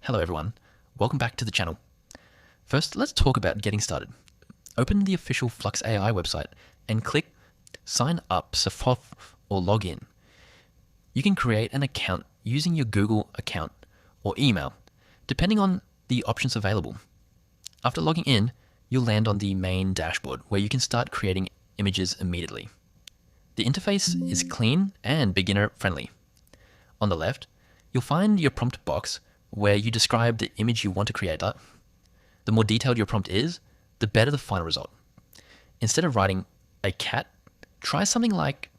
Hello everyone, welcome back to the channel. First, let's talk about getting started. Open the official FLUX AI website and click Sign Up or log in. You can create an account using your Google account or email, depending on the options available. After logging in, you'll land on the main dashboard where you can start creating images immediately. The interface is clean and beginner friendly. On the left, you'll find your prompt box where you describe the image you want to create. The more detailed your prompt is, the better the final result. Instead of writing a cat, try something like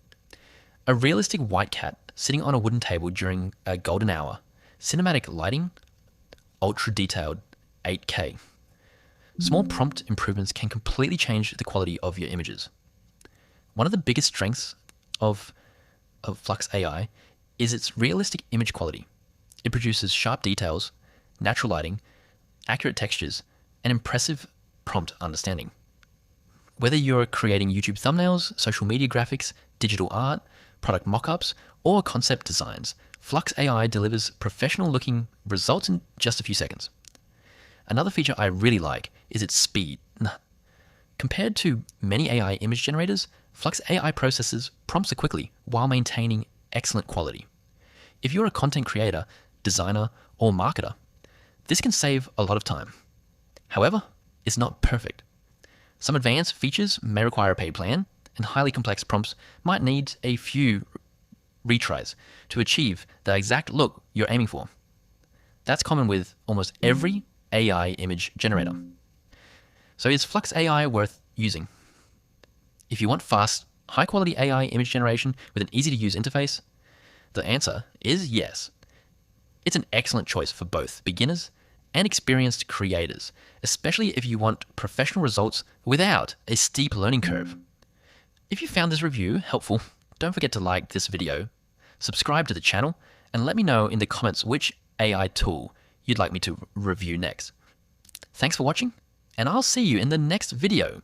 a realistic white cat sitting on a wooden table during a golden hour, cinematic lighting, ultra detailed 8K. Small prompt improvements can completely change the quality of your images. One of the biggest strengths of FLUX AI is its realistic image quality. It produces sharp details, natural lighting, accurate textures, and impressive prompt understanding. Whether you're creating YouTube thumbnails, social media graphics, digital art, product mockups, or concept designs, FLUX AI delivers professional-looking results in just a few seconds. Another feature I really like is its speed. Compared to many AI image generators, FLUX AI processes prompts quickly while maintaining excellent quality. If you're a content creator, designer, or marketer, this can save a lot of time. However, it's not perfect. Some advanced features may require a paid plan, and highly complex prompts might need a few retries to achieve the exact look you're aiming for. That's common with almost every AI image generator. So is FLUX AI worth using? If you want fast, high-quality AI image generation with an easy-to-use interface, the answer is yes. It's an excellent choice for both beginners and experienced creators, especially if you want professional results without a steep learning curve. If you found this review helpful, don't forget to like this video, subscribe to the channel, and let me know in the comments which AI tool you'd like me to review next. Thanks for watching, and I'll see you in the next video.